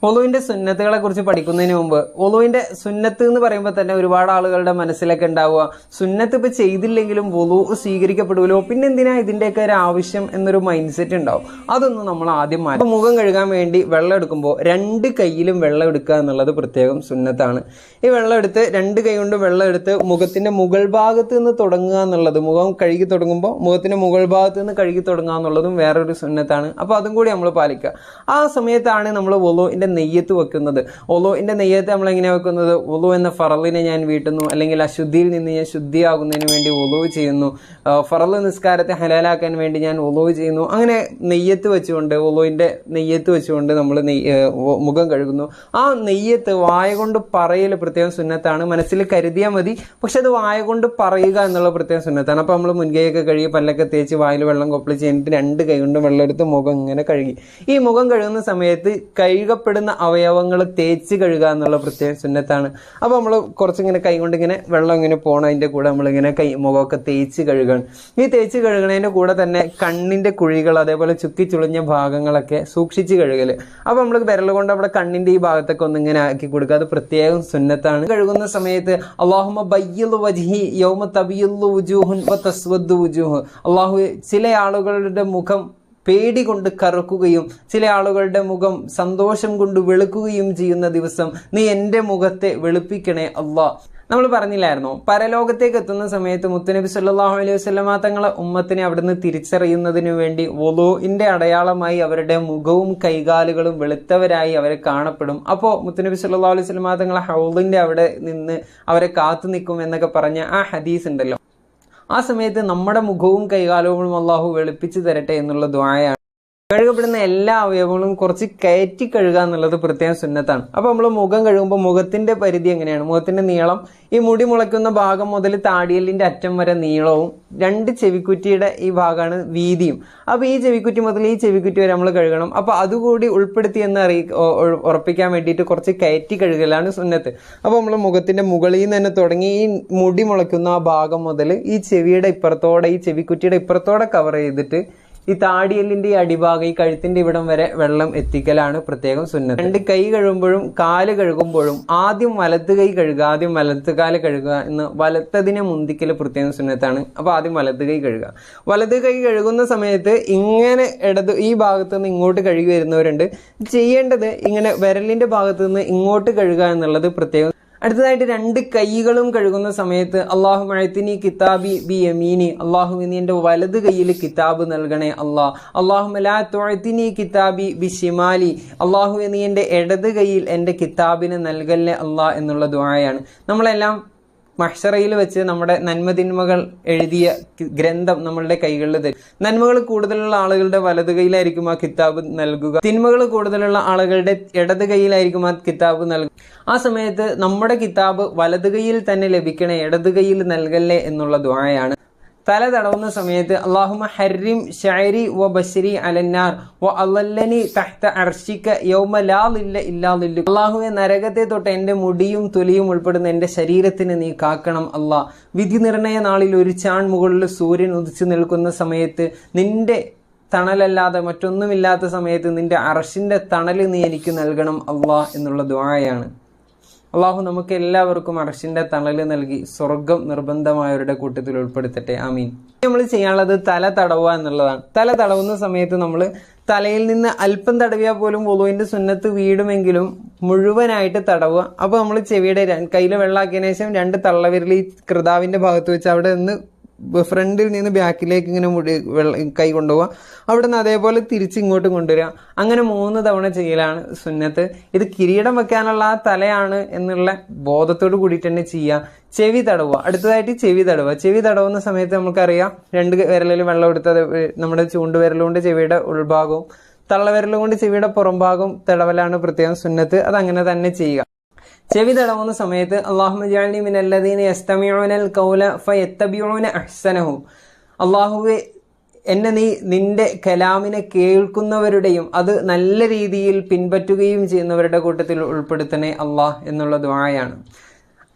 ഒളുവിന്റെ സുന്നത്തുകളെ കുറിച്ച് പഠിക്കുന്നതിന് മുമ്പ് ഒളുവിന്റെ സുന്നത്ത് എന്ന് പറയുമ്പോൾ തന്നെ ഒരുപാട് ആളുകളുടെ മനസ്സിലൊക്കെ ഉണ്ടാവുക, സുന്നത്ത് ഇപ്പൊ ചെയ്തില്ലെങ്കിലും ഒളു സ്വീകരിക്കപ്പെടുമല്ലോ, പിന്നെ എന്തിനാ ഇതിന്റെയൊക്കെ ഒരു ആവശ്യം എന്നൊരു മൈൻഡ് സെറ്റ് ഉണ്ടാവും. അതൊന്നും നമ്മൾ ആദ്യം മാറ്റി മുഖം കഴുകാൻ വേണ്ടി വെള്ളം എടുക്കുമ്പോൾ രണ്ട് കൈയിലും വെള്ളം എടുക്കുക എന്നുള്ളത് പ്രത്യേകം സുന്നത്താണ്. ഈ വെള്ളം എടുത്ത് രണ്ട് കൈ കൊണ്ട് വെള്ളം എടുത്ത് മുഖത്തിന്റെ മുകൾ ഭാഗത്ത് നിന്ന് തുടങ്ങുക എന്നുള്ളത്, മുഖം കഴുകി തുടങ്ങുമ്പോൾ മുഖത്തിന്റെ മുകൾ ഭാഗത്ത് നിന്ന് കഴുകി തുടങ്ങുക എന്നുള്ളതും വേറൊരു സുന്നത്താണ്. അപ്പൊ അതും കൂടി നമ്മൾ പാലിക്കുക. ആ സമയത്താണ് നമ്മൾ ഒളുവിന്റെ നെയ്യത്ത് വെക്കുന്നത്. ഒളുവിന്റെ നെയ്യത്ത് നമ്മൾ എങ്ങനെ വെക്കുന്നത്? ഒളു എന്ന ഫറലിനെ ഞാൻ വീട്ടുന്നു, അല്ലെങ്കിൽ അശുദ്ധിയിൽ നിന്ന് ഞാൻ ശുദ്ധിയാകുന്നതിന് വേണ്ടി ഒളു ചെയ്യുന്നു, ഫറല് നിസ്കാരത്തെ ഹലാലാക്കാൻ വേണ്ടി ഞാൻ ഒളു ചെയ്യുന്നു. അങ്ങനെ നെയ്യത്ത് വെച്ചുകൊണ്ട്, ഒളുവിന്റെ നെയ്യത്ത് വെച്ചുകൊണ്ട് നമ്മൾ മുഖം കഴുകുന്നു. ആ നെയ്യത്ത് വായ കൊണ്ട് പറയൽ പ്രത്യേകം സുന്നത്താണ്. മനസ്സിൽ കരുതിയാൽ മതി, പക്ഷെ അത് വായ കൊണ്ട് പറയുക എന്നുള്ള പ്രത്യേകം സുന്നത്താണ്. അപ്പൊ നമ്മൾ മുൻകൈയൊക്കെ കഴുകി പല്ലൊക്കെ തേച്ച് വായിൽ വെള്ളം കൊപ്പിളിച്ച് കഴിഞ്ഞിട്ട് രണ്ട് കൈ കൊണ്ട് വെള്ളം എടുത്ത് മുഖം ഇങ്ങനെ കഴുകി. ഈ മുഖം കഴുകുന്ന സമയത്ത് കഴുകപ്പെടുന്ന അവയവങ്ങൾ തേച്ച് കഴുകുക എന്നുള്ള പ്രത്യേക സുന്നത്താണ്. അപ്പൊ നമ്മൾ കുറച്ചിങ്ങനെ കൈ കൊണ്ട് ഇങ്ങനെ വെള്ളം ഇങ്ങനെ പോകണം, അതിന്റെ കൂടെ നമ്മളിങ്ങനെ മുഖമൊക്കെ തേച്ച് കഴുകണം. ഈ തേച്ച് കഴുകണതിന്റെ കൂടെ തന്നെ കണ്ണിന്റെ കുഴികൾ, അതേപോലെ ചുക്കി ചുളിഞ്ഞ ഭാഗങ്ങളൊക്കെ സൂക്ഷിച്ച് കഴുകല്. അപ്പൊ നമ്മൾ വിരൽ കൊണ്ട് അവിടെ കണ്ണിന്റെ ഈ ഭാഗത്തൊക്കെ ഒന്ന് ഇങ്ങനെ ആക്കി കൊടുക്കുക, അത് പ്രത്യേകം സുന്നത്താണ്. കഴുകുന്ന സമയത്ത് അല്ലാഹുമ്മ ബയ്യിദ് വജ്ഹി യൗമ തബിയ്യദു വുജൂഹുൻ വ തസ്വദ്ദു വുജൂഹ്, അല്ലാഹു ചില ആളുകളുടെ മുഖം പേടി കൊണ്ട് കറുക്കുകയും ചില ആളുകളുടെ മുഖം സന്തോഷം കൊണ്ട് വെളുക്കുകയും ചെയ്യുന്ന ദിവസം നീ എൻ്റെ മുഖത്തെ വെളുപ്പിക്കണേ അല്ലാഹ്. നമ്മൾ പറഞ്ഞില്ലായിരുന്നോ, പരലോകത്തേക്ക് എത്തുന്ന സമയത്ത് മുത്തുനബി സല്ലല്ലാഹു അലൈഹി വസല്ലമ തങ്ങളെ ഉമ്മത്തിനെ അവിടുന്ന് തിരിച്ചറിയുന്നതിനു വേണ്ടി വുളൂഇന്റെ അടയാളമായി അവരുടെ മുഖവും കൈകാലുകളും വെളുത്തവരായി അവരെ കാണപ്പെടും. അപ്പോൾ മുത്തുനബി സല്ലല്ലാഹു അലൈഹി വസല്ലമ തങ്ങളെ ഹൗളിന്റെ അവിടെ നിന്ന് അവരെ കാത്തു നിൽക്കും എന്നൊക്കെ പറഞ്ഞ ആ ഹദീസ് ഉണ്ടല്ലോ, ആ സമയത്ത് നമ്മുടെ മുഖവും കൈകാലുകളും അള്ളാഹു വെളുപ്പിച്ചു തരട്ടെ എന്നുള്ള ദുആയാണ്. കഴുകപ്പെടുന്ന എല്ലാ അവയവങ്ങളും കുറച്ച് കയറ്റി കഴുകുക എന്നുള്ളത് പ്രത്യേകം സുന്നത്താണ്. അപ്പൊ നമ്മൾ മുഖം കഴുകുമ്പോൾ മുഖത്തിന്റെ പരിധി എങ്ങനെയാണ്? മുഖത്തിന്റെ നീളം ഈ മുടി മുളയ്ക്കുന്ന ഭാഗം മുതൽ താടിയലിന്റെ അറ്റം വരെ നീളവും, രണ്ട് ചെവിക്കുറ്റിയുടെ ഈ ഭാഗമാണ് വീതിയും. അപ്പൊ ഈ ചെവിക്കുറ്റി മുതൽ ഈ ചെവിക്കുറ്റി വരെ നമ്മൾ കഴുകണം. അപ്പൊ അതുകൂടി ഉൾപ്പെടുത്തി എന്ന് ഉറപ്പിക്കാൻ വേണ്ടിയിട്ട് കുറച്ച് കയറ്റി കഴുകലാണ് സുന്നത്ത്. അപ്പൊ നമ്മൾ മുഖത്തിന്റെ മുകളിൽ നിന്ന് തന്നെ തുടങ്ങി ഈ മുടി മുളയ്ക്കുന്ന ആ ഭാഗം മുതൽ ഈ ചെവിയുടെ ഇപ്പുറത്തോടെ, ഈ ചെവിക്കുറ്റിയുടെ ഇപ്പുറത്തോടെ കവർ ചെയ്തിട്ട് ഈ താടിയലിന്റെ ഈ അടിഭാഗം, ഈ കഴുത്തിന്റെ ഇവിടം വരെ വെള്ളം എത്തിക്കലാണ് പ്രത്യേകം സുന്നത്ത്. രണ്ട് കൈ കഴുകുമ്പോഴും കാല് കഴുകുമ്പോഴും ആദ്യം വലത്ത് കൈ കഴുകുക, ആദ്യം വലത്ത് കാല് കഴുകുക എന്ന് വലത്തതിനെ മുന്തിക്കൽ പ്രത്യേകം സുന്നത്താണ്. അപ്പൊ ആദ്യം വലത്ത് കൈ കഴുകുക. വലത് കൈ കഴുകുന്ന സമയത്ത് ഇങ്ങനെ ഈ ഭാഗത്ത് നിന്ന് ഇങ്ങോട്ട് കഴുകി വരുന്നവരുണ്ട്. ചെയ്യേണ്ടത് ഇങ്ങനെ വിരലിന്റെ ഭാഗത്ത് നിന്ന് ഇങ്ങോട്ട് കഴുകുക എന്നുള്ളത് പ്രത്യേകം. അടുത്തതായിട്ട് രണ്ട് കൈകളും കഴുകുന്ന സമയത്ത് അല്ലാഹുമ്മ അഅ്തിനി കിതാബി ബി യമീനി, അല്ലാഹുവേ നീ എൻ്റെ വലത് കൈയിൽ കിതാബ് നൽകണേ അല്ലാഹ്. അല്ലാഹുമ്മ ലാ തുഅ്തിനി കിതാബി ബി ശിമാലി, അല്ലാഹുവേ നീ എൻ്റെ ഇടത് കൈയിൽ എൻ്റെ കിതാബിനെ നൽകല്ലേ അല്ലാഹ് എന്നുള്ള ദുആയാണ്. നമ്മളെല്ലാം മഹ്ശറയിൽ വെച്ച് നമ്മുടെ നന്മതിന്മകൾ എഴുതിയ ഗ്രന്ഥം നമ്മളുടെ കൈകളിൽ തരും. നന്മകൾ കൂടുതലുള്ള ആളുകളുടെ വലത് കൈയിലായിരിക്കും ആ കിതാബ് നൽകുക, തിന്മകൾ കൂടുതലുള്ള ആളുകളുടെ ഇടത് കൈയിലായിരിക്കും ആ കിതാബ് നൽകുക. ആ സമയത്ത് നമ്മുടെ കിതാബ് വലത് കൈയിൽ തന്നെ ലഭിക്കണേ, ഇടത് കൈയിൽ നൽകല്ലേ എന്നുള്ള ദുആയാണ്. തല തടവുന്ന സമയത്ത് അല്ലാഹുമ്മ ഹർരിം ശഅരി വ ബശരി അലന്നാർ വ അല്ലനി തഹ്ത അർശിക യൗമ ലാ ളില്ല ഇല്ലാ ളില്ലു, അല്ലാഹുവേ നരകത്തെ തൊട്ട് എൻ്റെ മുടിയും തൊലിയും ഉൾപ്പെടുന്ന എൻ്റെ ശരീരത്തിന് നീ കാക്കണം അല്ലാഹ്. വിധി നിർണയ നാളിൽ ഒരു ചാൺ മുകളിൽ സൂര്യൻ ഉദിച്ചു നിൽക്കുന്ന സമയത്ത് നിന്റെ തണലല്ലാതെ മറ്റൊന്നുമില്ലാത്ത സമയത്ത് നിന്റെ അർശിന്റെ തണൽ നീ എനിക്ക് നൽകണം അല്ലാഹ് എന്നുള്ള ദുആയാണ്. അള്ളാഹു നമുക്ക് എല്ലാവർക്കും അർശിന്റെ തണല് നൽകി സ്വർഗം നിർബന്ധമായവരുടെ കൂട്ടത്തിൽ ഉൾപ്പെടുത്തട്ടെ, ആമീൻ. നമ്മൾ ചെയ്യാനുള്ളത് തല തടവുക എന്നുള്ളതാണ്. തല തടവുന്ന സമയത്ത് നമ്മൾ തലയിൽ നിന്ന് അല്പം തടവിയാൽ പോലും വുളുവിന്റെ സുന്നത്ത് വീടുമെങ്കിലും മുഴുവനായിട്ട് തടവുക. അപ്പൊ നമ്മൾ ചെവിയുടെ കയ്യിൽ വെള്ളമാക്കിയതിനു ശേഷം രണ്ട് തള്ളവിരൽ ഈ കൃതാവിന്റെ ഭാഗത്ത് വെച്ച് അവിടെ നിന്ന് ഫ്രണ്ടിൽ നിന്ന് ബാക്കിലേക്ക് ഇങ്ങനെ കൈ കൊണ്ടുപോവുക, അവിടെ നിന്ന് അതേപോലെ തിരിച്ച് ഇങ്ങോട്ടും കൊണ്ടുവരിക. അങ്ങനെ 3 തവണ ചെയ്യലാണ് സുന്നത്ത്. ഇത് കിരീടം വെക്കാനുള്ള ആ തലയാണ് എന്നുള്ള ബോധത്തോട് കൂടിയിട്ട് തന്നെ ചെയ്യുക. ചെവി തടവുക. അടുത്തതായിട്ട് ചെവി തടവുക. ചെവി തടവുന്ന സമയത്ത് നമുക്കറിയാം, 2 വിരലിൽ വെള്ളം എടുത്തത് നമ്മുടെ ചൂണ്ടുവിരലുകൊണ്ട് ചെവിയുടെ ഉൾഭാഗവും തള്ളവിരലുകൊണ്ട് ചെവിയുടെ പുറംഭാഗവും തടവലാണ് പ്രത്യേകം സുന്നത്ത്. അതങ്ങനെ തന്നെ ചെയ്യുക. ചെവി തടവുന്ന സമയത്ത് അല്ലാഹുമ്മ ജഅൽനി മിനല്ലദീന യസ്തമിഊനൽ ഖൗല ഫയത്തബിഊന അഹ്സനഹു, അല്ലാഹുവേ എന്നെ നീ നിന്റെ കലാമിനെ കേൾക്കുന്നവരുടെയും അത് നല്ല രീതിയിൽ പിൻപറ്റുകയും ചെയ്യുന്നവരുടെ കൂട്ടത്തിൽ ഉൾപ്പെടുത്തണേ അല്ലാഹ് എന്നുള്ള ദുആയാണ്.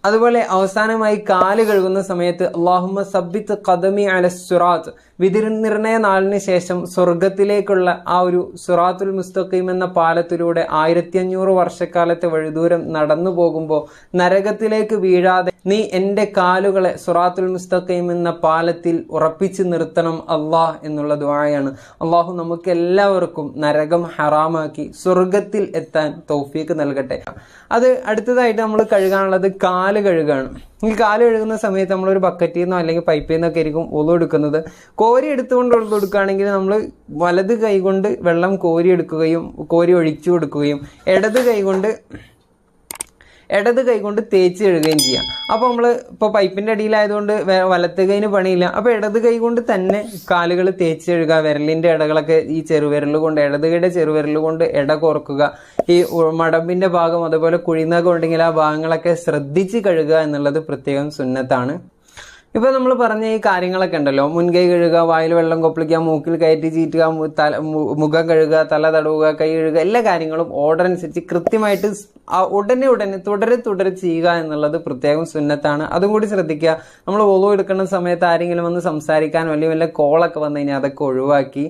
അതുപോലെ അവസാനമായി കാല് കഴുകുന്ന സമയത്ത് അല്ലാഹുമ്മ സബ്ബിത്ത് ഖദമി അല സിറാത്ത്, വിധി നിർണയ നാളിന് ശേഷം സ്വർഗത്തിലേക്കുള്ള ആ ഒരു സിറാത്തുൽ മുസ്തഖീം എന്ന പാലത്തിലൂടെ 1500 വർഷക്കാലത്തെ വഴിദൂരം നടന്നു പോകുമ്പോൾ നരകത്തിലേക്ക് വീഴാതെ നീ എന്റെ കാലുകളെ സിറാത്തുൽ മുസ്തഖീം എന്ന പാലത്തിൽ ഉറപ്പിച്ചു നിർത്തണം അല്ലാഹ് എന്നുള്ള ദുആയാണ്. അള്ളാഹു നമുക്ക് എല്ലാവർക്കും നരകം ഹറാമാക്കി സ്വർഗത്തിൽ എത്താൻ തൗഫീക്ക് നൽകട്ടെ. അത് അടുത്തതായിട്ട് നമ്മൾ കഴുകാനുള്ളത് കാല് കഴുകാണ്. ഈ കാല് കഴുകുന്ന സമയത്ത് നമ്മളൊരു ബക്കറ്റിൽ നിന്നോ അല്ലെങ്കിൽ പൈപ്പിൽ നിന്നൊക്കെ ആയിരിക്കും ഒളു എടുക്കുന്നത്. കോരി എടുത്തുകൊണ്ട് ഒളു എടുക്കുകയാണെങ്കിൽ നമ്മൾ വലത് കൈ കൊണ്ട് വെള്ളം കോരി എടുക്കുകയും കോരി ഒഴിച്ചു കൊടുക്കുകയും ഇടത് കൈ കൊണ്ട് തേച്ച് കഴുകുകയും ചെയ്യാം. അപ്പോൾ നമ്മൾ ഇപ്പോൾ പൈപ്പിന്റെ അടിയിലായതുകൊണ്ട് വലത്ത് കൈന് പണിയില്ല. അപ്പോൾ ഇടത് കൈ കൊണ്ട് തന്നെ കാലുകൾ തേച്ച് കഴുകുക. വിരലിന്റെ ഇടകളൊക്കെ ഈ ചെറുവിരൽ കൊണ്ട്, ഇടത് കൈയുടെ ചെറുവിരൽ കൊണ്ട് ഇട കോർക്കുക. ഈ മടമ്പിന്റെ ഭാഗം അതുപോലെ കുഴിനഖം ഉണ്ടെങ്കിൽ ആ ഭാഗങ്ങളൊക്കെ ശ്രദ്ധിച്ച് കഴുകുക എന്നുള്ളത് പ്രത്യേകം സുന്നത്താണ്. ഇപ്പൊ നമ്മൾ പറഞ്ഞ ഈ കാര്യങ്ങളൊക്കെ ഉണ്ടല്ലോ, മുൻകൈ കഴുകുക, വായിൽ വെള്ളം കൊപ്പിളിക്കുക, മൂക്കിൽ കയറ്റി ചീറ്റുക, മുഖം കഴുകുക, തല തടവുക, കൈ കഴുകുക, എല്ലാ കാര്യങ്ങളും ഓർഡർ അനുസരിച്ച് കൃത്യമായിട്ട് ഉടനെ തുടരെ ചെയ്യുക എന്നുള്ളത് പ്രത്യേകം സുന്നത്താണ്. അതും കൂടി ശ്രദ്ധിക്കുക. നമ്മൾ ഒളു എടുക്കുന്ന സമയത്ത് ആരെങ്കിലും വന്ന് സംസാരിക്കാനോ അല്ലെങ്കിൽ വല്ല കോളൊക്കെ വന്നു കഴിഞ്ഞാൽ അതൊക്കെ ഒഴിവാക്കി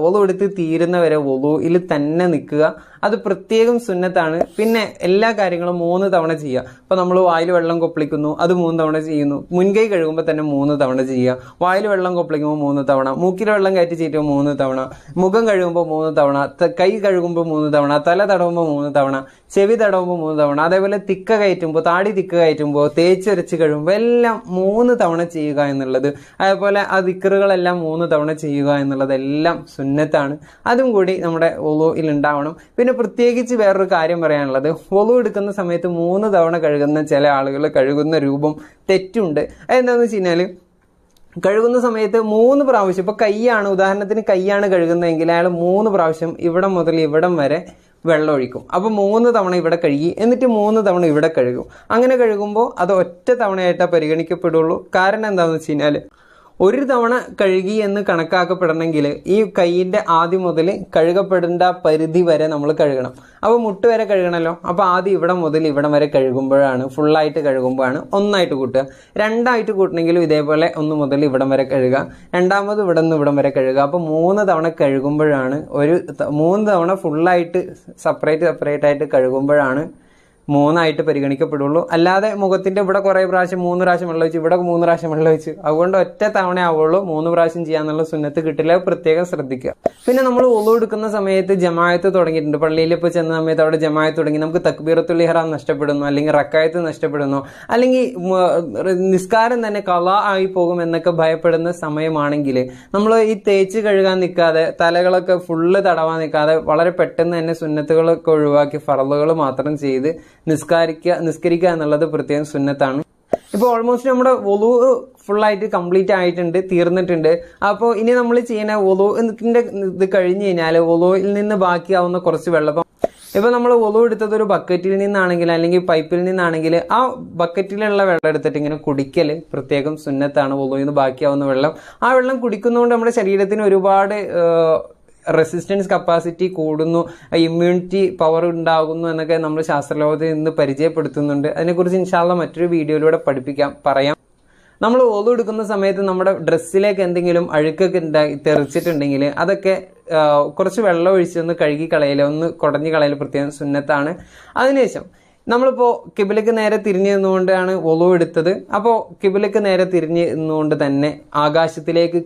ഒളു എടുത്ത് തീരുന്നവരെ ഒളുയിൽ തന്നെ നിൽക്കുക. അത് പ്രത്യേകം സുന്നത്താണ്. പിന്നെ എല്ലാ കാര്യങ്ങളും 3 തവണ ചെയ്യുക. ഇപ്പൊ നമ്മൾ വായിൽ വെള്ളം കൊപ്പിളിക്കുന്നു, അത് 3 തവണ ചെയ്യുന്നു. മുൻകൈ കഴുകുമ്പോൾ തന്നെ 3 തവണ ചെയ്യുക. വായിൽ വെള്ളം കൊപ്പിളിക്കുമ്പോൾ 3 തവണ, മൂക്കിൽ വെള്ളം കയറ്റി ചീറ്റുമ്പോൾ 3 തവണ, മുഖം കഴുകുമ്പോൾ 3 തവണ, കൈ കഴുകുമ്പോൾ 3 തവണ, തല തടവുമ്പോൾ 3 തവണ, ചെവി തടവുമ്പോൾ 3 തവണ, അതേപോലെ തിക്ക കയറ്റുമ്പോൾ, താടി തിക്ക കയറ്റുമ്പോൾ, തേച്ചൊരച്ച് കഴുകുമ്പോൾ എല്ലാം 3 തവണ ചെയ്യുക എന്നുള്ളത്, അതേപോലെ ആ ദിക്റുകളെല്ലാം 3 തവണ ചെയ്യുക എന്നുള്ളത് എല്ലാം സുന്നത്താണ്. അതും കൂടി നമ്മുടെ വുളൂഇൽ ഉണ്ടാവണം. പിന്നെ പ്രത്യേകിച്ച് വേറൊരു കാര്യം പറയാനുള്ളത്, വുളു എടുക്കുന്ന സമയത്ത് 3 തവണ കഴുകുന്ന ചില ആളുകൾ കഴുകുന്ന രൂപം തെറ്റുണ്ട്. അതെന്താണെന്ന് വെച്ച് കഴിഞ്ഞാൽ കഴുകുന്ന സമയത്ത് 3 പ്രാവശ്യം, ഇപ്പൊ കൈയാണ്, ഉദാഹരണത്തിന് കൈയാണ് കഴുകുന്നതെങ്കിൽ അയാൾ 3 പ്രാവശ്യം ഇവിടം മുതൽ ഇവിടം വരെ വെള്ളം ഒഴിക്കും. അപ്പൊ 3 തവണ ഇവിടെ കഴുകി, എന്നിട്ട് 3 തവണ ഇവിടെ കഴുകും. അങ്ങനെ കഴുകുമ്പോൾ അത് ഒറ്റ തവണയായിട്ടേ പരിഗണിക്കപ്പെടുള്ളൂ. കാരണം എന്താണെന്ന് വെച്ച് കഴിഞ്ഞാൽ ഒരു തവണ കഴുകി എന്ന് കണക്കാക്കപ്പെടണമെങ്കിൽ ഈ കൈയിന്റെ ആദ്യം മുതൽ കഴുകപ്പെടേണ്ട പരിധി വരെ നമ്മൾ കഴുകണം. അപ്പോൾ മുട്ട് വരെ കഴുകണമല്ലോ. അപ്പോൾ ആദ്യം ഇവിടെ മുതൽ ഇവിടം വരെ കഴുകുമ്പോഴാണ്, ഫുള്ളായിട്ട് കഴുകുമ്പോഴാണ് 1 ആയിട്ട് കൂട്ടുക. 2 ആയിട്ട് കൂട്ടണമെങ്കിലും ഇതേപോലെ 1 മുതൽ ഇവിടം വരെ കഴുകുക, രണ്ടാമത് ഇവിടെ നിന്ന് ഇവിടം വരെ കഴുകുക. അപ്പോൾ 3 തവണ കഴുകുമ്പോഴാണ്, 3 തവണ ഫുള്ളായിട്ട് സെപ്പറേറ്റ് ആയിട്ട് കഴുകുമ്പോഴാണ് 3 ആയിട്ട് പരിഗണിക്കപ്പെടുള്ളൂ. അല്ലാതെ മുഖത്തിന്റെ ഇവിടെ കുറെ പ്രാവശ്യം 3 പ്രാവശ്യം വെള്ളം ഒഴിച്ച്, ഇവിടെ 3 പ്രാവശ്യം വെള്ളം ഒഴിച്ച്, അതുകൊണ്ട് ഒറ്റ തവണ ആവുള്ളൂ. 3 പ്രാവശ്യം ചെയ്യാന്നുള്ള സുന്നത്ത് കിട്ടില്ല. പ്രത്യേകം ശ്രദ്ധിക്കുക. പിന്നെ നമ്മൾ വുളു എടുക്കുന്ന സമയത്ത് ജമാഅത്ത് തുടങ്ങിയിട്ടുണ്ട്. പള്ളിയിൽ ഇപ്പോൾ ചെന്ന സമയത്ത് അവിടെ ജമാഅത്ത് തുടങ്ങി, നമുക്ക് തക്ബീറത്തുൽ ഇഹ്റാം നഷ്ടപ്പെടുന്നു, അല്ലെങ്കിൽ റക്അത്ത് നഷ്ടപ്പെടുന്നു, അല്ലെങ്കിൽ നിസ്കാരം തന്നെ ഖളാ ആയി പോകും എന്നൊക്കെ ഭയപ്പെടുന്ന സമയമാണെങ്കിൽ നമ്മൾ ഈ തേച്ച് കഴുകാൻ നിൽക്കാതെ, തലകളൊക്കെ ഫുള്ള് തടവാൻ നിൽക്കാതെ വളരെ പെട്ടെന്ന് തന്നെ സുന്നത്തുകളൊക്കെ ഒഴിവാക്കി ഫർളുകൾ മാത്രം ചെയ്ത് നിസ്കരിക്കുക എന്നുള്ളത് പ്രത്യേകം സുന്നത്താണ്. ഇപ്പൊ ഓൾമോസ്റ്റ് നമ്മുടെ വുളു ഫുള്ളായിട്ട് കംപ്ലീറ്റ് ആയിട്ടുണ്ട്, തീർന്നിട്ടുണ്ട്. അപ്പോൾ ഇനി നമ്മൾ ചെയ്യുന്ന വുളുവിന്റെ ഇത് കഴിഞ്ഞ് കഴിഞ്ഞാൽ വുളുവിൽ നിന്ന് ബാക്കിയാവുന്ന കുറച്ച് വെള്ളം, ഇപ്പൊ നമ്മൾ വുളു എടുത്തത് ഒരു ബക്കറ്റിൽ നിന്നാണെങ്കിൽ അല്ലെങ്കിൽ പൈപ്പിൽ നിന്നാണെങ്കിൽ ആ ബക്കറ്റിലുള്ള വെള്ളം എടുത്തിട്ട് ഇങ്ങനെ കുടിക്കല് പ്രത്യേകം സുന്നത്താണ്. വുളുവിൽ നിന്ന് ബാക്കിയാവുന്ന വെള്ളം, ആ വെള്ളം കുടിക്കുന്നതുകൊണ്ട് നമ്മുടെ ശരീരത്തിന് ഒരുപാട് റെസിസ്റ്റൻസ് കപ്പാസിറ്റി കൂടുന്നു, ഇമ്മ്യൂണിറ്റി പവർ ഉണ്ടാകുന്നു എന്നൊക്കെ നമ്മൾ ശാസ്ത്രലോകത്തിൽ നിന്ന് പരിചയപ്പെടുത്തുന്നുണ്ട്. അതിനെക്കുറിച്ച് ഇൻഷാ അല്ലാഹ് മറ്റൊരു വീഡിയോയിലൂടെ പറയാം. നമ്മൾ വുളു എടുക്കുന്ന സമയത്ത് നമ്മുടെ ഡ്രസ്സിലേക്ക് എന്തെങ്കിലും അഴുക്കൊക്കെ തെറിച്ചിട്ടുണ്ടെങ്കിൽ അതൊക്കെ കുറച്ച് വെള്ളം ഒഴിച്ചൊന്ന് കഴുകി കളയൽ, ഒന്ന് കുടഞ്ഞു കളയൽ പ്രത്യേകം സുന്നത്താണ്. അതിനുശേഷം നമ്മളിപ്പോൾ കിബിലക്ക് നേരെ തിരിഞ്ഞു നിന്നുകൊണ്ടാണ് വുളു എടുത്തത്. അപ്പോൾ കിബിലക്ക് നേരെ തിരിഞ്ഞു നിന്നുകൊണ്ട് തന്നെ ആകാശത്തിലേക്ക്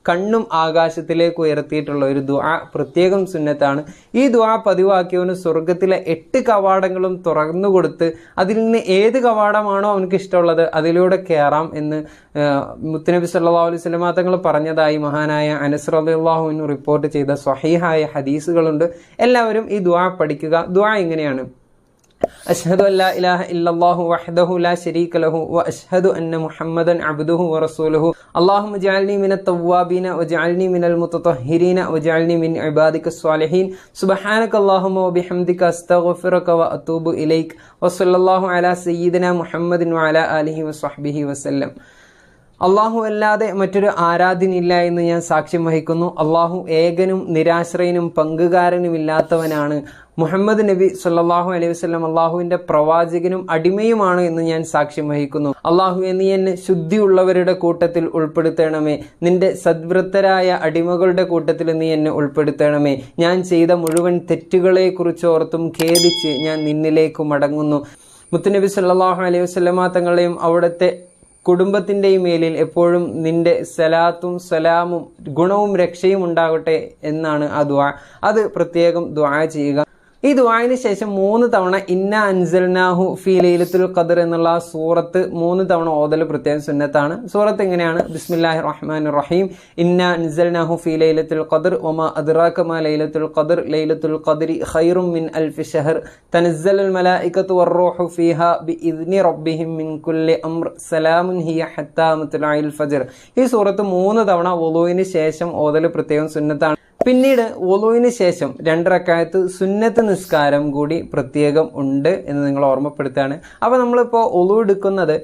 കണ്ണും ആകാശത്തിലേക്ക് ഉയർത്തിയിട്ടുള്ള ഒരു ദുആ പ്രത്യേകം സുന്നത്താണ്. ഈ ദുആ പതിവാക്കിയവന് സ്വർഗത്തിലെ 8 കവാടങ്ങളും തുറന്നു കൊടുത്ത് അതിൽ നിന്ന് ഏത് കവാടമാണോ അവനക്ക് ഇഷ്ടമുള്ളത് അതിലൂടെ കയറാം എന്ന് മുത്തുനബി സല്ലല്ലാഹു അലൈഹി വസല്ലം തങ്ങൾ പറഞ്ഞതായി മഹാനായ അനസ് റളിയല്ലാഹു അൻഹു റിപ്പോർട്ട് ചെയ്ത സ്വഹീഹായ ഹദീസുകളുണ്ട്. എല്ലാവരും ഈ ദുആ പഠിക്കുക. ദുആ ഇങ്ങനെയാണ്: അഷ്ഹദു അല്ലാ ഇലാഹ ഇല്ലല്ലാഹു വഹ്ദഹു ലാ ശരീക ലഹു വഅഷ്ഹദു അന്ന മുഹമ്മദൻ അബ്ദുഹു വറസൂലുഹു അല്ലാഹുമ്മ ജഅൽനി മിനത് തവ്വാബീന വജഅൽനി മിനൽ മുതതഹിരീന വജഅൽനി മിൻ ഇബാദികസ് സ്വാലിഹീൻ സുബ്ഹാനക അല്ലാഹുമ്മ വബിഹംദിക അസ്തഗ്ഫിറുക വഅതൂബു ഇലൈക് വസല്ലല്ലാഹു അലാ സയ്യിദിനാ മുഹമ്മദിൻ വഅലാ ആലിഹി വസ്വഹ്ബിഹി വസല്ലം. അള്ളാഹു അല്ലാതെ മറ്റൊരു ആരാധ്യനില്ല എന്ന് ഞാൻ സാക്ഷ്യം വഹിക്കുന്നു. അള്ളാഹു ഏകനും നിരാശ്രയനും പങ്കുകാരനുമില്ലാത്തവനാണ്. മുഹമ്മദ് നബി സല്ലല്ലാഹു അലൈഹി വസല്ലം അള്ളാഹുവിന്റെ പ്രവാചകനും അടിമയുമാണ് എന്ന് ഞാൻ സാക്ഷ്യം വഹിക്കുന്നു. അള്ളാഹുവേ, നീ എന്നെ ശുദ്ധിയുള്ളവരുടെ കൂട്ടത്തിൽ ഉൾപ്പെടുത്തണമേ. നിന്റെ സദ്വൃത്തരായ അടിമകളുടെ കൂട്ടത്തിൽ നീ എന്നെ ഉൾപ്പെടുത്തണമേ. ഞാൻ ചെയ്ത മുഴുവൻ തെറ്റുകളെ കുറിച്ച് ഓർത്തും ഖേദിച്ച് ഞാൻ നിന്നിലേക്ക് മടങ്ങുന്നു. മുത്തുനബി സല്ലല്ലാഹു അലൈഹി വസല്ലമ തങ്ങളെയും അവിടുത്തെ കുടുംബത്തിൻ്റെയും മേലിൽ എപ്പോഴും നിന്റെ സലാത്തും സലാമും ഗുണവും രക്ഷയും ഉണ്ടാകട്ടെ എന്നാണ് ആ ദുആ. അത് പ്രത്യേകം ദുആ ചെയ്യുക. ഈ ദുആന് ശേഷം 3 തവണ ഇന്ന അൻസൽനാഹു ഫീ ലൈലത്തുൽ ഖദർ എന്നുള്ള സൂറത്ത് 3 തവണ ഓതൽ പ്രത്യേകം സുന്നത്താണ്. സൂറത്ത് എങ്ങനെയാണ്? ബിസ്മില്ലാഹിർ റഹ്മാനിർ റഹീം. ഇന്ന അൻസൽനാഹു ഫീ ലൈലത്തുൽ ഖദർ വമാ അദ്റാക മാ ലൈലത്തുൽ ഖദർ ലൈലത്തുൽ ഖദ്രി ഖൈറും മിൻ അൽഫി ശഹർ തനസ്സലുൽ മലായികത്തു വർ-റൂഹു ഫീഹാ ബിഇദ്നി റബ്ബിഹിം മിൻ കുല്ലി അംർ സലാമുൻ ഹിയ ഹത്താ മത്ലഇൽ ഫജ്ർ. ഈ സൂറത്ത് 3 തവണ വുളൂഇന് ശേഷം ഓതൽ പ്രത്യേകം സുന്നത്താണ്. പിന്നീട് വുളൂഇന് ശേഷം 2 റക്അത്ത് സുന്നത്ത് നിസ്കാരം കൂടി പ്രത്യേകം ഉണ്ട് എന്ന് നിങ്ങൾ ഓർമ്മപ്പെടുത്തുകയാണ്. അപ്പോൾ നമ്മളിപ്പോൾ വുളൂ എടുക്കുന്നത്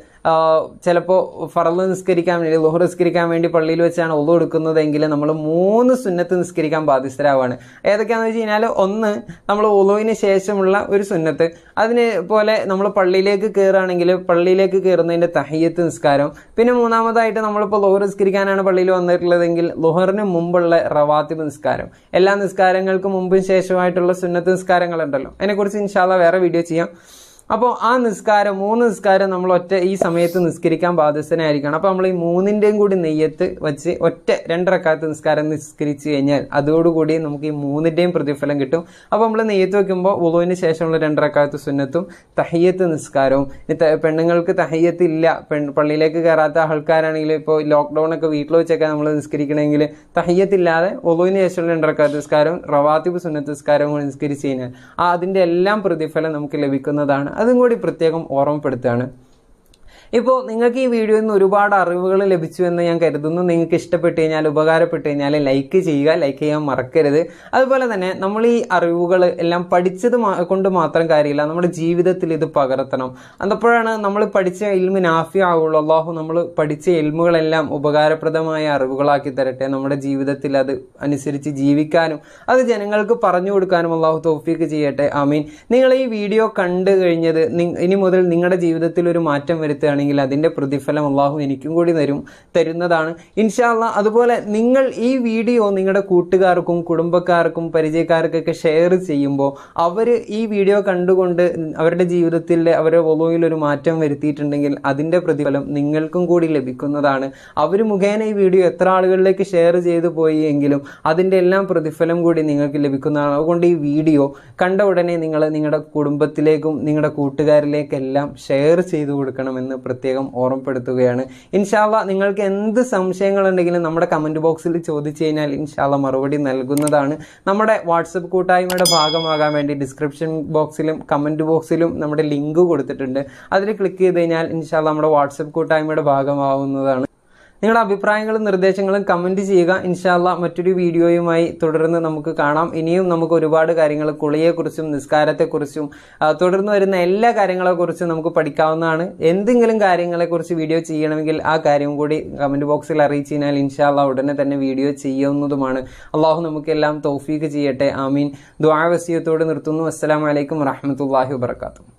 ചിലപ്പോൾ ഫർള് നിസ്കരിക്കാൻ വേണ്ടി, ളുഹർ നിസ്കരിക്കാൻ വേണ്ടി പള്ളിയിൽ വെച്ചാണ് വുളൂ എടുക്കുന്നതെങ്കിൽ നമ്മൾ 3 സുന്നത്ത് നിസ്കരിക്കാൻ ബാധ്യസ്ഥരാവാണ്. ഏതൊക്കെയാണെന്ന് വെച്ച് കഴിഞ്ഞാൽ, ഒന്ന് നമ്മൾ വുളൂഇന് ശേഷമുള്ള ഒരു സുന്നത്ത്. അതിന് പോലെ നമ്മൾ പള്ളിയിലേക്ക് കയറുകയാണെങ്കിൽ പള്ളിയിലേക്ക് കയറുന്നതിൻ്റെ തഹിയ്യത്ത് നിസ്കാരം. പിന്നെ മൂന്നാമതായിട്ട് നമ്മളിപ്പോൾ ളുഹർ നിസ്കരിക്കാനാണ് പള്ളിയിൽ വന്നിട്ടുള്ളതെങ്കിൽ ളുഹറിന് മുമ്പുള്ള റവാത്തിബ് നിസ്കാരം. എല്ലാ നിസ്കാരങ്ങൾക്കും മുമ്പും ശേഷമായിട്ടുള്ള സുന്നത്ത് നിസ്കാരങ്ങളുണ്ടല്ലോ, അതിനെക്കുറിച്ച് ഇൻഷാ അല്ലാഹ് വേറെ വീഡിയോ ചെയ്യാം. അപ്പോൾ ആ നിസ്കാരം 3 നിസ്കാരം നമ്മൾ ഈ സമയത്ത് നിസ്കരിക്കാൻ ബാധ്യസ്ഥനായിരിക്കണം. അപ്പോൾ നമ്മൾ ഈ 3ൻ്റെയും കൂടി നെയ്യത്ത് വെച്ച് 2 റക്അത്ത് നിസ്കാരം നിസ്കരിച്ച് കഴിഞ്ഞാൽ അതോടുകൂടി നമുക്ക് ഈ 3ൻ്റെയും പ്രതിഫലം കിട്ടും. അപ്പോൾ നമ്മൾ നെയ്യത്ത് വെക്കുമ്പോൾ വുളൂഇന് ശേഷമുള്ള 2 റക്അത്ത് സുന്നത്തും തഹിയ്യത്ത് നിസ്കാരവും. പെണ്ണുങ്ങൾക്ക് തഹിയ്യത്ത് ഇല്ല, പള്ളിയിലേക്ക് കയറാത്ത ആൾക്കാരാണെങ്കിൽ ഇപ്പോൾ ലോക്ക്ഡൗൺ ഒക്കെ വീട്ടിൽ വെച്ചൊക്കെ നമ്മൾ നിസ്കരിക്കണമെങ്കിൽ തഹിയ്യത്ത് ഇല്ലാതെ വുളൂഇന് ശേഷമുള്ള 2 റക്അത്ത് നിസ്കാരവും റവാത്തിബ് സുന്നത്ത് നിസ്കാരവും കൂടി നിസ്കരിച്ച് കഴിഞ്ഞാൽ അതിൻ്റെ എല്ലാം പ്രതിഫലം നമുക്ക് ലഭിക്കുന്നതാണ്. അതും കൂടി പ്രത്യേകം ഓർമ്മപ്പെടുത്തുകയാണ്. ഇപ്പോൾ നിങ്ങൾക്ക് ഈ വീഡിയോയിൽ നിന്ന് ഒരുപാട് അറിവുകൾ ലഭിച്ചു എന്ന് ഞാൻ കരുതുന്നു. നിങ്ങൾക്ക് ഇഷ്ടപ്പെട്ട് കഴിഞ്ഞാൽ, ഉപകാരപ്പെട്ട് കഴിഞ്ഞാൽ ലൈക്ക് ചെയ്യുക, ലൈക്ക് ചെയ്യാൻ മറക്കരുത്. അതുപോലെ തന്നെ നമ്മൾ ഈ അറിവുകൾ എല്ലാം പഠിച്ചത് കൊണ്ട് മാത്രം കാര്യമില്ല, നമ്മുടെ ജീവിതത്തിൽ ഇത് പകർത്തണം. അപ്പോഴാണ് നമ്മൾ പഠിച്ച ഇൽമു നാഫി ആവുള്ളൂ. അള്ളാഹു നമ്മൾ പഠിച്ച ഇൽമുകളെല്ലാം ഉപകാരപ്രദമായ അറിവുകളാക്കി തരട്ടെ. നമ്മുടെ ജീവിതത്തിൽ അത് അനുസരിച്ച് ജീവിക്കാനും അത് ജനങ്ങൾക്ക് പറഞ്ഞു കൊടുക്കാനും അള്ളാഹു തൗഫീക്ക് ചെയ്യട്ടെ. ആമീൻ. നിങ്ങൾ ഈ വീഡിയോ കണ്ടു കഴിഞ്ഞത് ഇനി മുതൽ നിങ്ങളുടെ ജീവിതത്തിൽ ഒരു മാറ്റം വരുത്തുകയാണ് ണെങ്കിൽ അതിന്റെ പ്രതിഫലം അള്ളാഹു എനിക്കും കൂടി തരുന്നതാണ് ഇൻഷാ അല്ലാഹ്. അതുപോലെ നിങ്ങൾ ഈ വീഡിയോ നിങ്ങളുടെ കൂട്ടുകാർക്കും കുടുംബക്കാർക്കും പരിചയക്കാർക്കൊക്കെ ഷെയർ ചെയ്യുമ്പോൾ അവർ ഈ വീഡിയോ കണ്ടുകൊണ്ട് അവരുടെ ജീവിതത്തിൽ അവരുടെ വുളൂഇൽ ഒരു മാറ്റം വരുത്തിയിട്ടുണ്ടെങ്കിൽ അതിന്റെ പ്രതിഫലം നിങ്ങൾക്കും കൂടി ലഭിക്കുന്നതാണ്. അവർ മുഖേന ഈ വീഡിയോ എത്ര ആളുകളിലേക്ക് ഷെയർ ചെയ്തു പോയി എങ്കിലും അതിന്റെ എല്ലാം പ്രതിഫലം കൂടി നിങ്ങൾക്ക് ലഭിക്കുന്നതാണ്. അതുകൊണ്ട് ഈ വീഡിയോ കണ്ട ഉടനെ നിങ്ങൾ നിങ്ങളുടെ കുടുംബത്തിലേക്കും നിങ്ങളുടെ കൂട്ടുകാരിലേക്കെല്ലാം ഷെയർ ചെയ്തു കൊടുക്കണമെന്ന് പ്രത്യേകം ഓർമ്മപ്പെടുത്തുകയാണ്. ഇൻഷാ അല്ലാഹ് നിങ്ങൾക്ക് എന്ത് സംശയങ്ങളുണ്ടെങ്കിലും നമ്മുടെ കമന്റ് ബോക്സിൽ ചോദിച്ചു കഴിഞ്ഞാൽ ഇൻഷാ അല്ലാഹ് മറുപടി നൽകുന്നതാണ്. നമ്മുടെ വാട്സപ്പ് കൂട്ടായ്മയുടെ ഭാഗമാകാൻ വേണ്ടി ഡിസ്ക്രിപ്ഷൻ ബോക്സിലും കമന്റ് ബോക്സിലും നമ്മുടെ ലിങ്ക് കൊടുത്തിട്ടുണ്ട്. അതിൽ ക്ലിക്ക് ചെയ്ത് കഴിഞ്ഞാൽ ഇൻഷാ അല്ലാഹ് നമ്മുടെ വാട്സപ്പ് കൂട്ടായ്മയുടെ ഭാഗമാവുന്നതാണ്. നിങ്ങളുടെ അഭിപ്രായങ്ങളും നിർദ്ദേശങ്ങളും കമന്റ് ചെയ്യുക. ഇൻഷാ അല്ലാഹ് മറ്റൊരു വീഡിയോയുമായി തുടർന്ന് നമുക്ക് കാണാം. ഇനിയും നമുക്ക് ഒരുപാട് കാര്യങ്ങൾ കുളിയെക്കുറിച്ചും നിസ്കാരത്തെക്കുറിച്ചും തുടർന്ന് വരുന്ന എല്ലാ കാര്യങ്ങളെക്കുറിച്ചും നമുക്ക് പഠിക്കാവുന്നതാണ്. എന്തെങ്കിലും കാര്യങ്ങളെക്കുറിച്ച് വീഡിയോ ചെയ്യണമെങ്കിൽ ആ കാര്യം കൂടി കമന്റ് ബോക്സിൽ അറിയിച്ചു കഴിഞ്ഞാൽ ഇൻഷാ അല്ലാഹ് ഉടനെ തന്നെ വീഡിയോ ചെയ്യാവുന്നതുമാണ്. അള്ളാഹു നമുക്കെല്ലാം തൗഫീക്ക് ചെയ്യട്ടെ. ആമീൻ. ദുആ വസിയത്തോട് നിർത്തുന്നു. അസ്സലാമു അലൈക്കും വറഹ്മത്തുള്ളാഹി വബറകാതുഹു.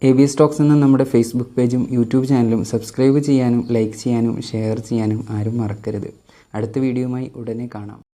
ABS Talks എന്ന നമ്മുടെ ഫേസ്ബുക്ക് പേജും യൂട്യൂബ് ചാനലും സബ്സ്ക്രൈബ് ചെയ്യാനും ലൈക്ക് ചെയ്യാനും ഷെയർ ചെയ്യാനും ആരും മറക്കരുത്. അടുത്ത വീഡിയോയുമായി ഉടനെ കാണാം.